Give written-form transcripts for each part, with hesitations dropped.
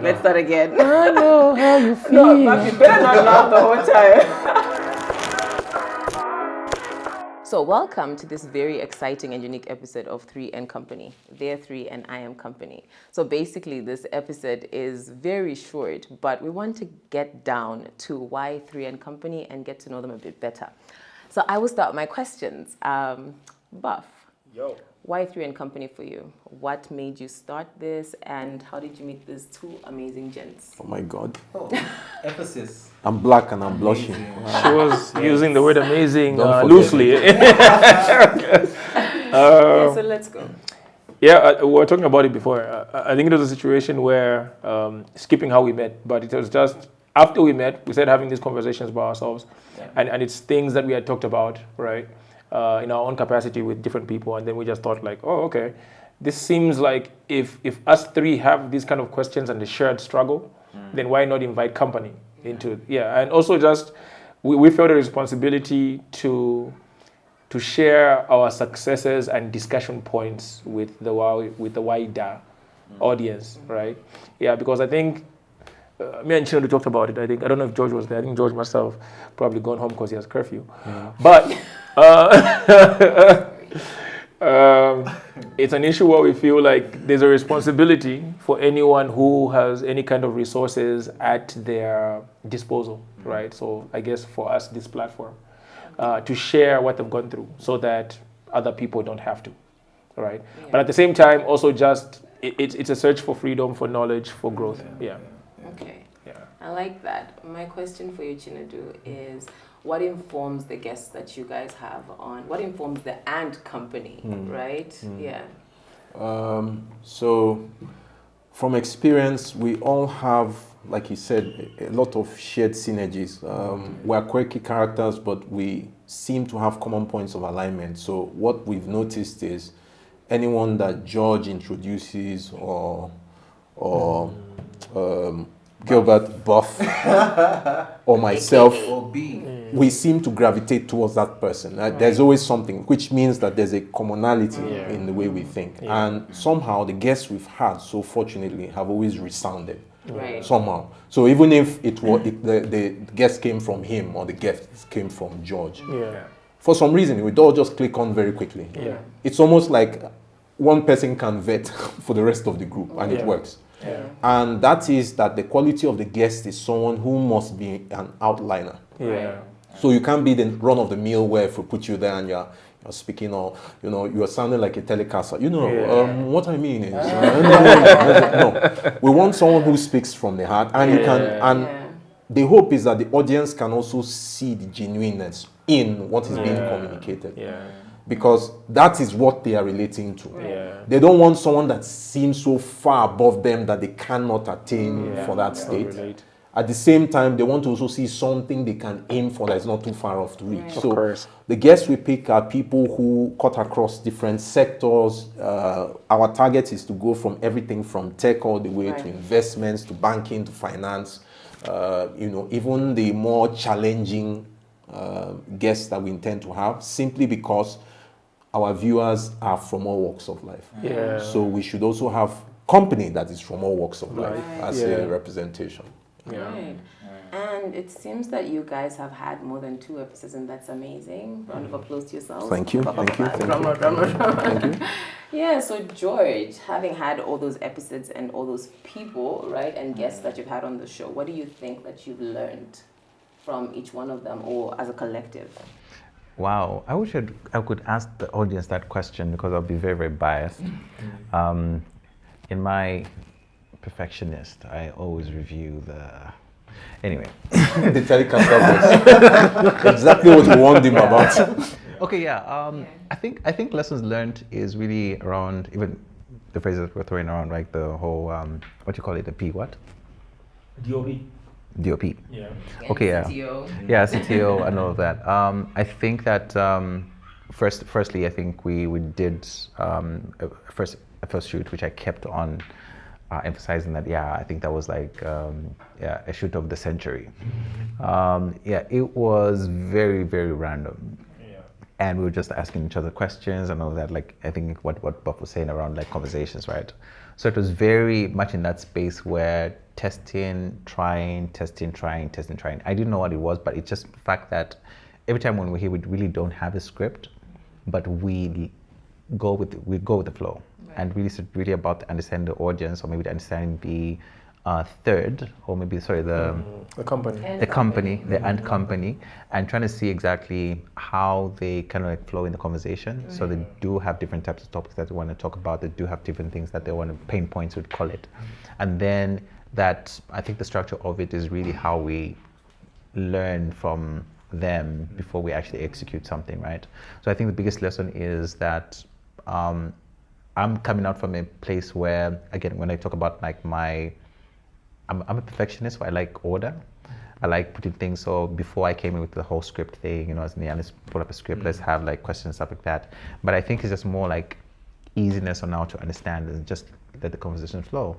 Let's start again. I know how you feel. No, Mappy, better not laugh the whole time. So welcome to this very exciting and unique episode of 3 and Company. They're 3 and I am company. So basically this episode is very short, but we want to get down to why 3 and Company and get to know them a bit better. So I will start with my questions. Buff. Yo. Why 3 and Company for you? What made you start this, and how did you meet these two amazing gents? Oh my God. Oh, emphasis. I'm black and I'm blushing. She was using the word amazing Don't forget loosely. Yeah, so let's go. Yeah, we were talking about it before. I think it was a situation where, skipping how we met, but it was just after we met, we started having these conversations by ourselves. Yeah. And it's things that we had talked about, right, in our own capacity with different people. And then we just thought like, oh, okay, this seems like if us three have these kind of questions and the shared struggle, then why not invite company into it? Yeah, and also just, we felt a responsibility to share our successes and discussion points with the wider audience, right? Yeah, because I think me and Chinedu talked about it. I don't know if George was there. I think George must have probably gone home because he has curfew. Yeah. But it's an issue where we feel like there's a responsibility for anyone who has any kind of resources at their disposal, right? So I guess for us, this platform, to share what they've gone through so that other people don't have to, right? Yeah. But at the same time, also just, it's a search for freedom, for knowledge, for growth, yeah. Okay, yeah. I like that. My question for you, Chinedu, is what informs the guests that you guys have on? What informs the and company, right? Yeah. So from experience, we all have, like you said, a lot of shared synergies. We're quirky characters, but we seem to have common points of alignment. So what we've noticed is anyone that George introduces or Gilbert, Buff, or myself, we seem to gravitate towards that person. There's always something, which means that there's a commonality in the way we think. Yeah. And somehow the guests we've had, so fortunately, have always resounded. Right. Somehow. So even if the guest came from him or the guest came from George, for some reason, we'd all just click on very quickly. Yeah. It's almost like one person can vet for the rest of the group, and it works. Yeah. And that is that the quality of the guest is someone who must be an outliner. Yeah. So you can't be the run-of-the-mill where if we put you there and you're speaking or, you're sounding like a telecaster. What I mean is, no. We want someone who speaks from the heart, and you can, and the hope is that the audience can also see the genuineness in what is being communicated. Yeah. Because that is what they are relating to. Yeah. They don't want someone that seems so far above them that they cannot attain for that state. At the same time, they want to also see something they can aim for that's not too far off to reach. Right. So the guests we pick are people who cut across different sectors. Our target is to go from everything from tech all the way to investments, to banking, to finance. Even the more challenging guests that we intend to have, simply because our viewers are from all walks of life. Yeah. So we should also have company that is from all walks of life as a representation. Yeah. Right. And it seems that you guys have had more than 2 episodes, and that's amazing. Round of applause to yourselves. Thank you. Thank you. Yeah, so George, having had all those episodes and all those people, right, and guests that you've had on the show, what do you think that you've learned from each one of them, or as a collective? Wow, I wish I could ask the audience that question, because I'll be very, very biased. In my perfectionist, I always review anyway. The telecaster voice. Exactly what you warned him about. Okay, yeah. I think lessons learned is really around even the phrases we're throwing around, like the whole what you call it, the P what? DOP. Yeah. Okay. Yeah. CTO. Yeah, CTO and all of that. I think that firstly, I think we did a first shoot, which I kept on emphasizing that. Yeah, I think that was like a shoot of the century. It was very, very random. Yeah. And we were just asking each other questions and all that. Like I think what Buff was saying around like conversations, right? So it was very much in that space where testing, trying. I didn't know what it was, but it's just the fact that every time when we're here, we really don't have a script, but we go with the flow, and really it's really about understanding the audience, or maybe understanding the third, or maybe the company, the company, and trying to see exactly how they kind of like flow in the conversation. So they do have different types of topics that they want to talk about. They do have different things that they want to pain points, would call it, and then that I think the structure of it is really how we learn from them before we actually execute something, right? So I think the biggest lesson is that I'm coming out from a place where, again, when I talk about like I'm a perfectionist, so I like order. I like putting things, so before I came in with the whole script thing, let's pull up a script, let's have like questions, stuff like that. But I think it's just more like easiness on how to understand and just let the conversation flow.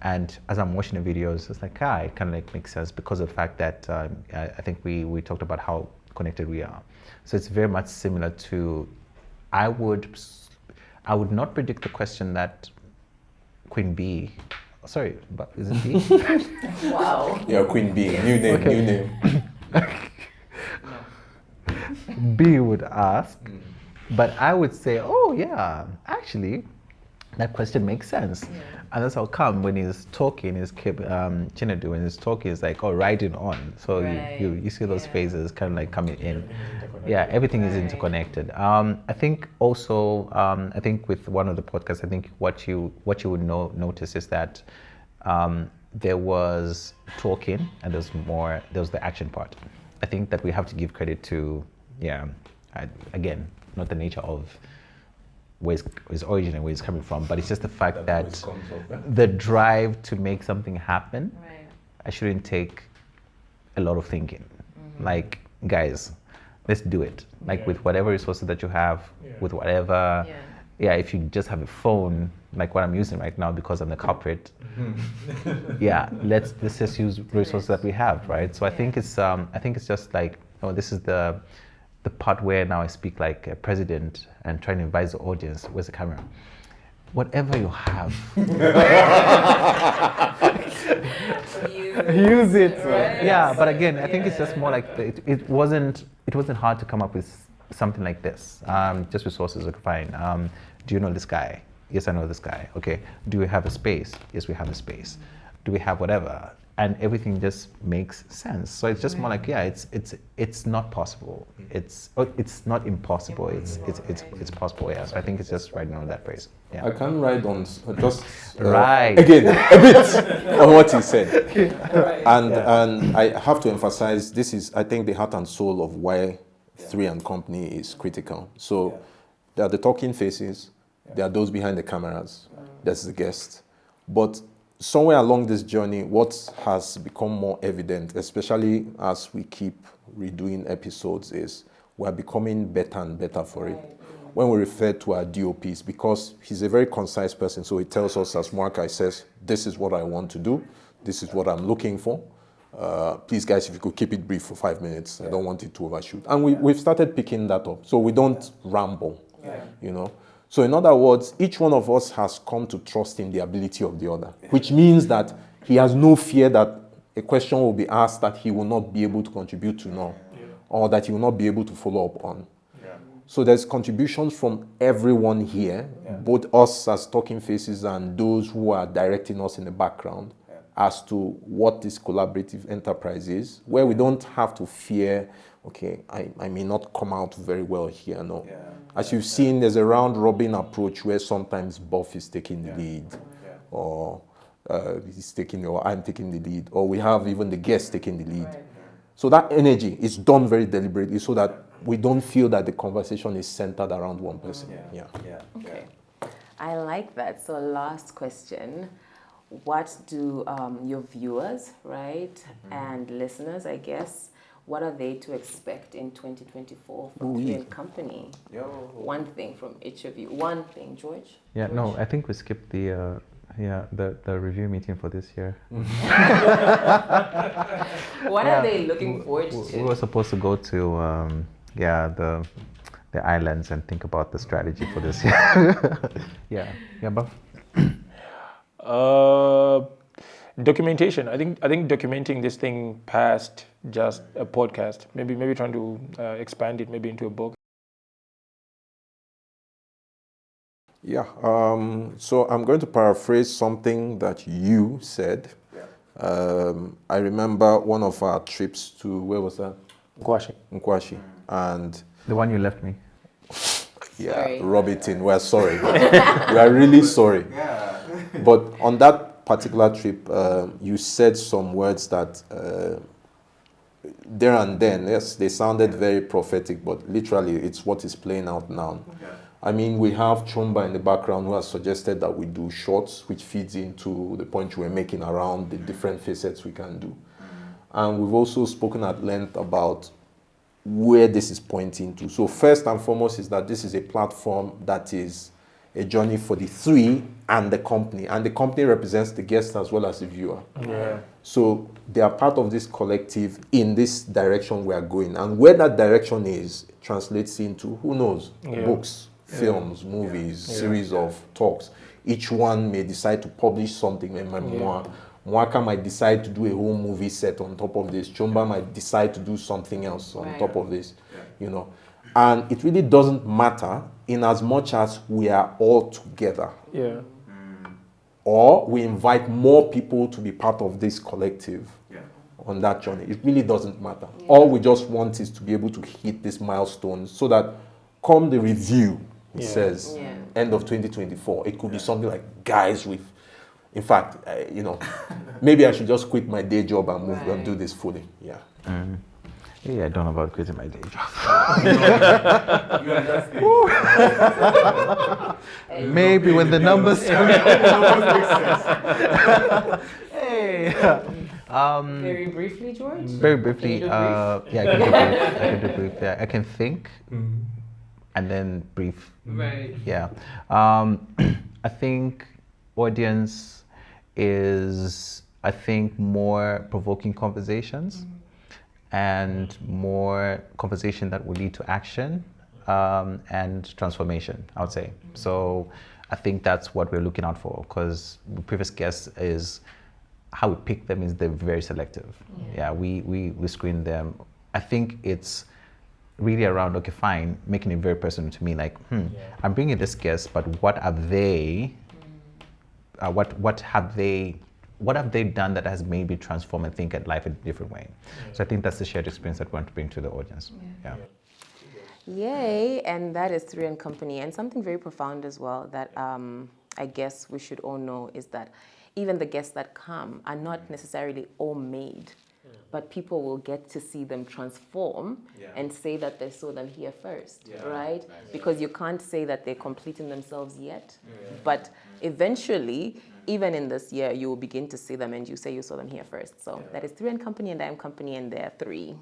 And as I'm watching the videos, it's like, it kind of like makes sense because of the fact that I think we talked about how connected we are. So it's very much similar to, I would not predict the question that Queen Bee, sorry, but is it B? Wow. Yeah, Queen Bee. New name. B would ask, but I would say, oh yeah, actually, that question makes sense. And that's how come when he's talking, Chinedu, when he's talking, it's like, riding on. So you see those phases kind of like coming in. Yeah, everything is interconnected. I think also, I think with one of the podcasts, I think what you would notice is that there was talking and there was the action part. I think that we have to give credit to, again, not the nature of where his origin and where he's coming from, but it's just the fact that the drive to make something happen, I shouldn't take a lot of thinking. Like, guys, let's do it. Like with whatever resources that you have, with whatever, if you just have a phone, like what I'm using right now because I'm the culprit, let's just use resources that we have, right? So I think it's just like, this is the part where now I speak like a president and trying to advise the audience. Where's the camera? Whatever you have, use it. Right? But again, I think it's just more like it wasn't hard to come up with something like this. Just resources are fine. Do you know this guy? Yes, I know this guy. Okay. Do we have a space? Yes, we have a space. Do we have whatever? And everything just makes sense. So it's just more like, it's not possible. It's not impossible. It's possible. Yeah. So I think it's just riding on that phrase. Yeah. I can ride on just right again a bit on what he said, and I have to emphasize this is, I think, the heart and soul of why 3 and Company is critical. So there are the talking faces, there are those behind the cameras, there's the guest, but somewhere along this journey, what has become more evident, especially as we keep redoing episodes, is we're becoming better and better for it. When we refer to our DOPs, because he's a very concise person, so he tells us, as Mark says, this is what I want to do, this is what I'm looking for. Please, guys, if you could keep it brief for 5 minutes, I don't want it to overshoot. And we've started picking that up, so we don't ramble, So in other words, each one of us has come to trust in the ability of the other, which means that he has no fear that a question will be asked that he will not be able to contribute to now, or that he will not be able to follow up on. So there's contributions from everyone here, both us as talking faces and those who are directing us in the background, as to what this collaborative enterprise is, where we don't have to fear, okay, I may not come out very well here, no. As you've seen, there's a round-robin approach where sometimes Buff is taking the lead, or I'm taking the lead, or we have even the guest taking the lead. So that energy is done very deliberately so that we don't feel that the conversation is centered around one person. Okay. I like that. So last question. What do your viewers, right, and listeners, I guess, what are they to expect in 2024 from 3 and Company? One thing from each of you. One thing, George? George? No, I think we skipped the review meeting for this year. What are they looking forward to? We were supposed to go to the islands and think about the strategy for this year. Buff? Documentation. I think documenting this thing past just a podcast. Maybe trying to expand it maybe into a book. Yeah. So I'm going to paraphrase something that you said. I remember one of our trips to, where was that? Nkwashi. And The one you left me. yeah, Sorry. rub it in. We're sorry. We are really sorry. But on that particular trip, you said some words that there and then, yes, they sounded very prophetic, but literally it's what is playing out now. I mean, we have Chumba in the background who has suggested that we do shorts, which feeds into the point we're making around the different facets we can do. And we've also spoken at length about where this is pointing to. So first and foremost is that this is a platform that is a journey for the three and the company. And the company represents the guest as well as the viewer. Yeah. So they are part of this collective in this direction we are going. And where that direction is translates into, who knows, books, films, movies, series of talks. Each one may decide to publish something, a memoir. Mwaka might decide to do a whole movie set on top of this. Chumba might decide to do something else on top of this, you know. And it really doesn't matter in as much as we are all together. Yeah. Or we invite more people to be part of this collective on that journey. It really doesn't matter. All we just want is to be able to hit this milestone so that come the review, it says, end of 2024, it could be something like, guys, in fact, you know, maybe I should just quit my day job and move and do this fully. Yeah. Yeah, I don't know about quitting my day job. Maybe when the numbers Hey. Very briefly, George? Very briefly, Can you do brief? yeah, I can do brief. Yeah, I can think and then brief. Right. Yeah. I think audience is, more provoking conversations and more conversation that will lead to action and transformation, I would say. So I think that's what we're looking out for, because the previous guests is how we pick them is they're very selective. Yeah, we screen them. I think it's really around, okay, fine, making it very personal to me, like, I'm bringing this guest, but what have they, what have they done that has made me transform and think at life in a different way? So I think that's the shared experience that we want to bring to the audience. Yeah. Yay, and that is Three and Company. And something very profound as well that I guess we should all know is that even the guests that come are not necessarily all made, but people will get to see them transform and say that they saw them here first, right? Because you can't say that they're completing themselves yet, but eventually, even in this year, you will begin to see them and you say you saw them here first. So that is Three and Company, and I am Company, and there are three.